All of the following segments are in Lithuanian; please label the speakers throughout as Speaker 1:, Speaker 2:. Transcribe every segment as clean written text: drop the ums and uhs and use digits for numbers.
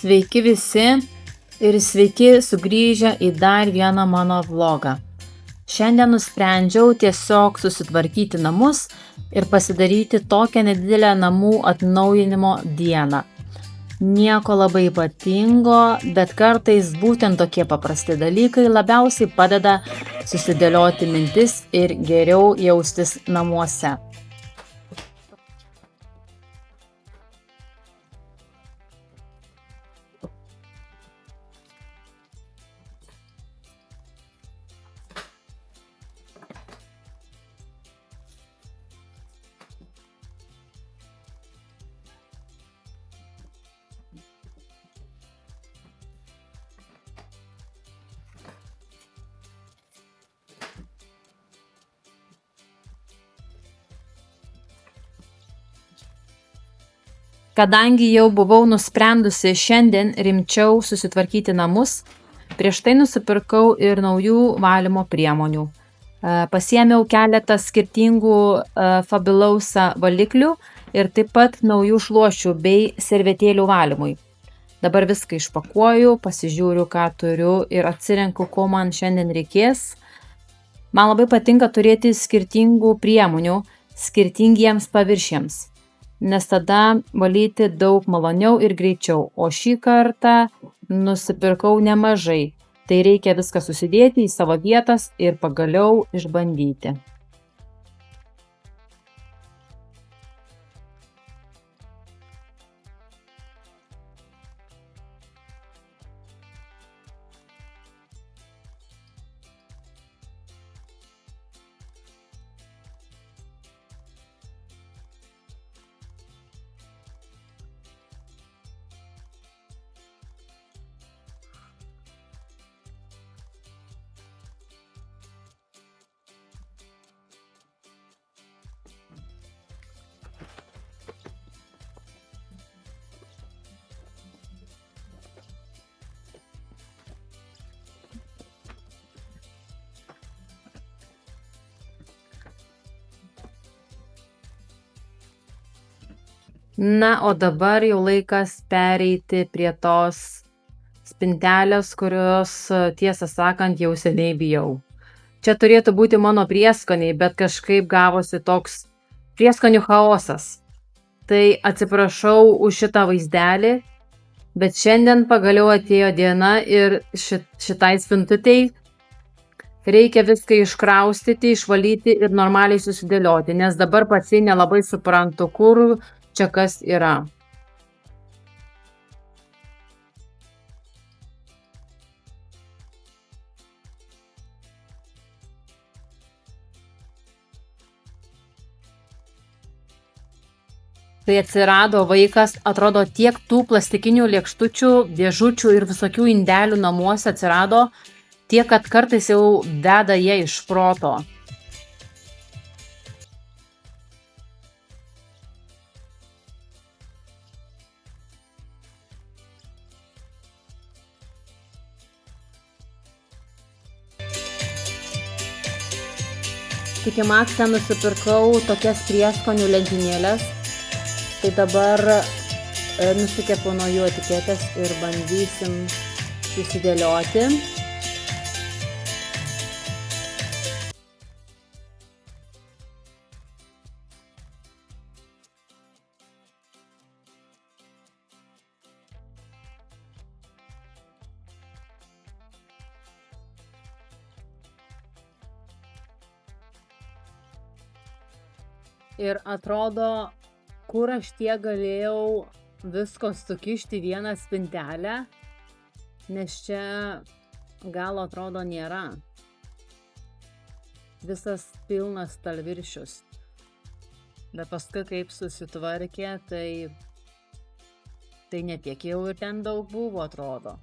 Speaker 1: Sveiki visi ir sveiki sugrįžę į dar vieną mano vlogą. Šiandien nusprendžiau tiesiog susitvarkyti namus ir pasidaryti tokią nedidelę namų atnaujinimo dieną. Nieko labai ypatingo, bet kartais būtent tokie paprasti dalykai labiausiai padeda susidėlioti mintis ir geriau jaustis namuose. Kadangi jau buvau nusprendusi šiandien rimčiau susitvarkyti namus, prieš tai nusipirkau ir naujų valymo priemonių. Pasiėmiau keletą skirtingų Fabulousa valiklių ir taip pat naujų šluoščių bei servetėlių valymui. Dabar viską išpakuoju, pasižiūriu, ką turiu ir atsirenku, ko man šiandien reikės. Man labai patinka turėti skirtingų priemonių skirtingiems paviršiams, nes tada valyti daug maloniau ir greičiau, o šį kartą nusipirkau nemažai, tai reikia viską susidėti į savo vietas ir pagaliau išbandyti. Na, o dabar jau laikas pereiti prie tos spintelės, kurios, tiesą sakant, jau seniai bijau. Čia turėtų būti mano prieskoniai, bet kažkaip gavosi toks prieskonių chaosas. Tai atsiprašau už šitą vaizdelį, bet šiandien pagaliau atėjo diena ir šitai spintutei reikia viską iškraustyti, išvalyti ir normaliai susidėlioti, nes dabar pats nelabai suprantu, kur čia kas yra. Kai atsirado vaikas, atrodo tiek tų plastikinių lėkštučių, dėžučių ir visokių indelių namuose atsirado, tiek, kad kartais jau veda jie iš proto. Tik į Maksą nusipirkau tokias prieskonių lentynėles, tai dabar nusikepu nuo jų etiketės ir bandysim susidėlioti. Ir atrodo, kur aš tiek galėjau visko sukišti vieną spintelę, nes čia gal atrodo nėra. Visas pilnas stalviršius. Bet paskui kaip susitvarkė, tai netiek jau ir ten daug buvo, atrodo.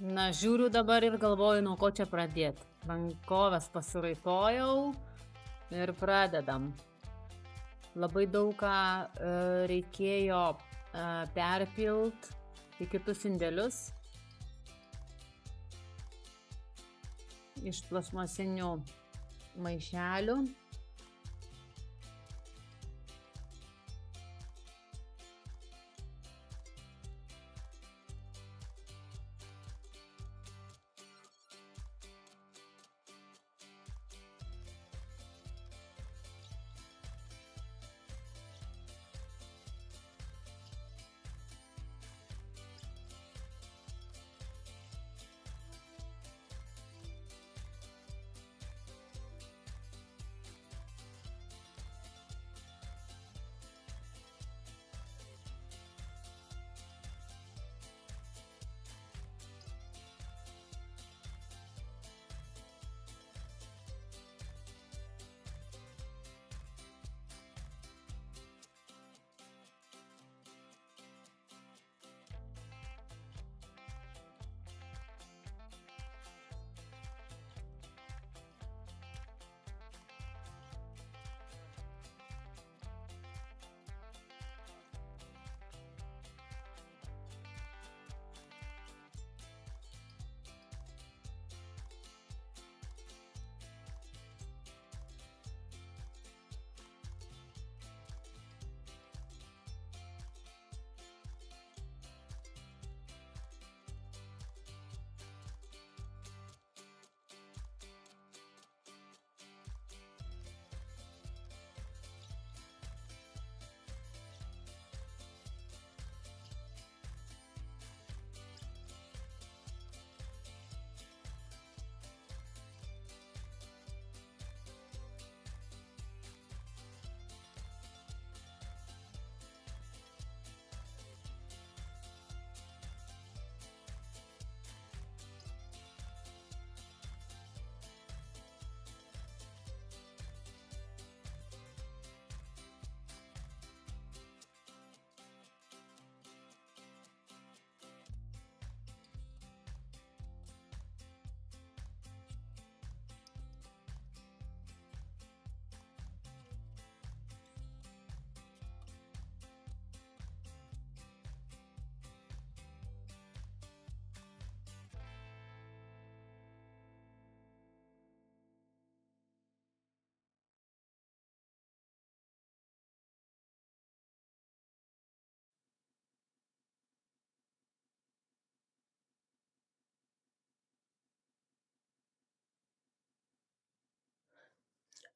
Speaker 1: Na, žiūriu dabar ir galvoju, nuo ko čia pradėti. Rankoves pasiraitojau ir pradedam. Labai daug ką reikėjo perpilt į kitus indelius iš plastmasinių maišelių.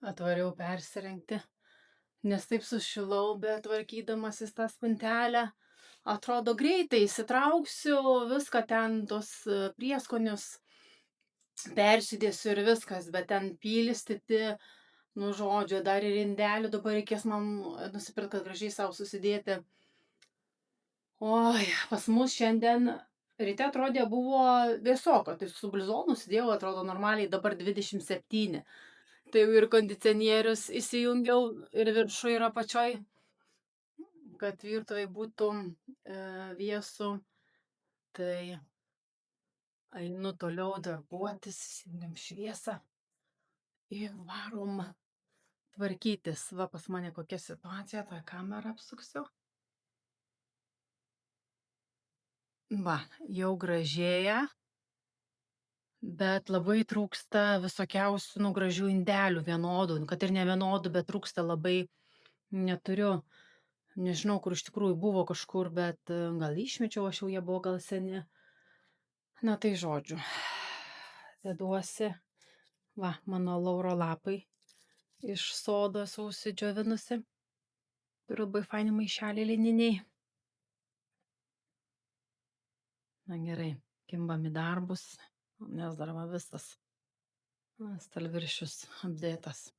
Speaker 1: Atvariau persirengti, nes taip sušilau, bet tvarkydamasis tą spintelę, atrodo greitai įsitrauksiu, viską ten, tos prieskonius persidėsiu ir viskas, bet ten pylstyti, nu žodžiu, dar ir indelių dabar reikės man nusipirkti, kad gražiai savo susidėti. Oi, pas mus šiandien ryte atrodė buvo vėsoko, tai su blizonu sėdėjau, atrodo normaliai, dabar 27. Tai jau ir kondicionierius įsijungiau ir viršuj ir apačioj, kad virtuvėj būtų vėsu. Tai einu toliau darbuotis, įsijungiam šviesą ir varom tvarkytis. Va, pas mane kokia situacija, tą kamerą apsuksiu. Va, jau gražėja, bet labai trūksta visokiausių gražių indelių vienodų, kad ir ne vienodų, bet trūksta labai, neturiu. Nežinau, kur iš tikrųjų buvo kažkur, bet gal išmečiau, aš jau jie buvo gal seni. Na tai žodžiu, deduosi, va, mano lauro lapai iš sodo esu užsidžiovinusi. Turiu labai faini maišelį lininiai. Na gerai, kimbam į darbus, nes dar va visas stalviršius apdėtas.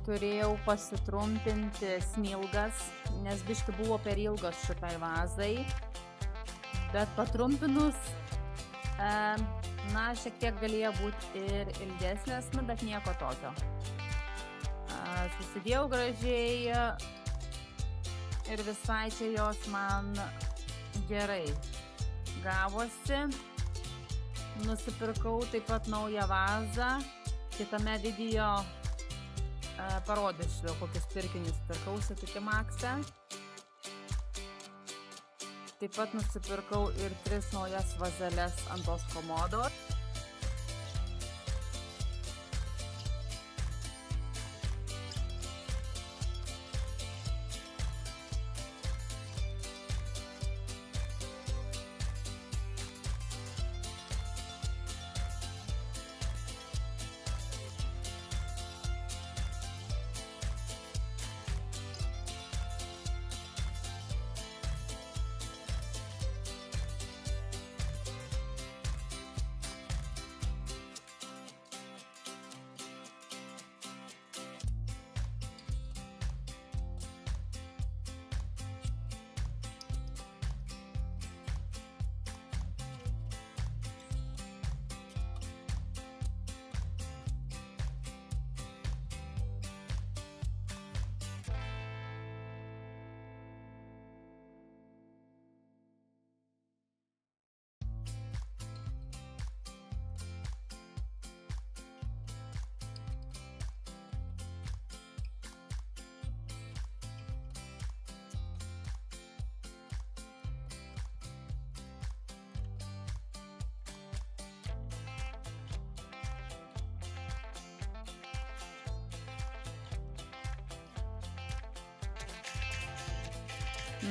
Speaker 1: turėjau pasitrumpinti smilgas, nes biški buvo per ilgas šitai vazai, bet patrumpinus, na, šiek tiek galėjo būti ir ilgesnės, nu, bet nieko tokio. Susidėjau gražiai ir visai čia jos man gerai gavosi. Nusipirkau taip pat naują vazą, kitame video parodysiu, kokius pirkinius pirkau, sakykime, Makse. Taip pat nusipirkau ir 3 naujas vazeles ant tos komodos.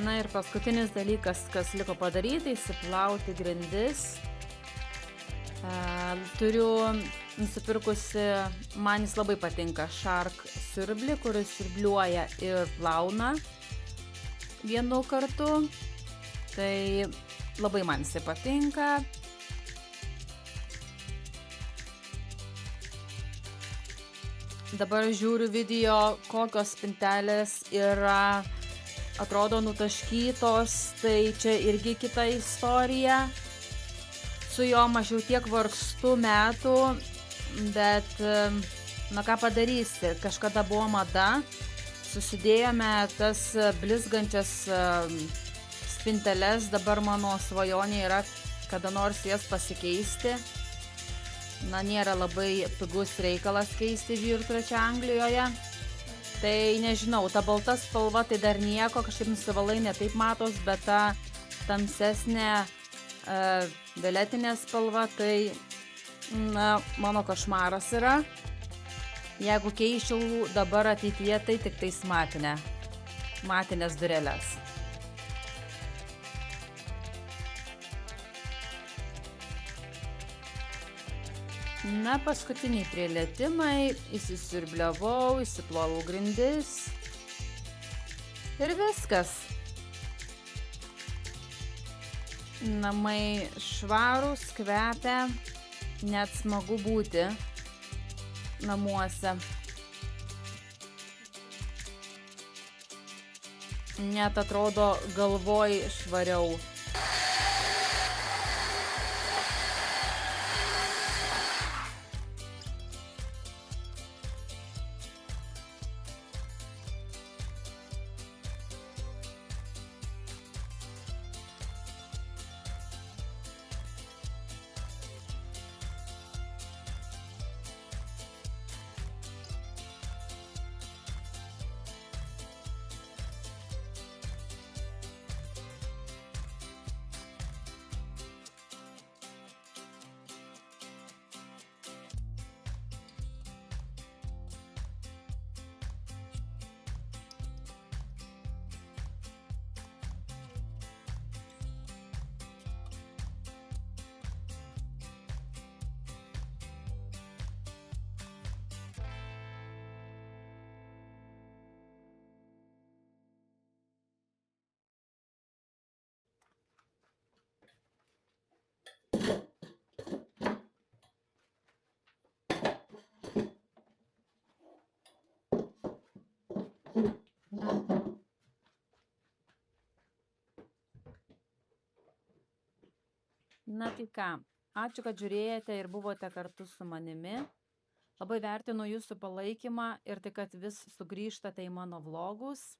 Speaker 1: Na ir paskutinis dalykas, kas liko padaryti, įsiplauti grindis. Turiu nusipirkusi, man jis labai patinka, Shark siurblį, kuris siurbliuoja ir plauna vienu kartu. Tai labai man jisai patinka. Dabar žiūriu video, kokios spintelės yra, atrodo nutaškytos, tai čia irgi kita istorija. Su jo aš jau tiek vargstu metų, bet, na ką padarysi, kažkada buvo mada, susidėjome tas blizgančias spinteles, dabar mano svajonė yra kada nors jas pasikeisti. Na, nėra labai pigus reikalas keisti vyrų čia Anglijoje. Tai nežinau, ta balta spalva tai dar nieko, kažkaip nusivalai netaip matos, bet ta tamsesnė violetinė spalva, tai na, mano košmaras yra. Jeigu keičiau dabar ateityje, tai tik tais matinės dureles. Na, paskutiniai prielietimai, įsisiurbliavau, įsiplovau grindis ir viskas. Namai švarūs, kvepia, net smagu būti namuose. Net atrodo galvoj švariau. Na tai ką, ačiū, kad žiūrėjote ir buvote kartu su manimi. Labai vertinu jūsų palaikymą ir tai, kad vis sugrįžtate į mano vlogus.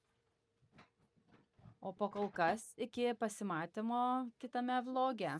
Speaker 1: O po kol kas iki pasimatymo kitame vloge.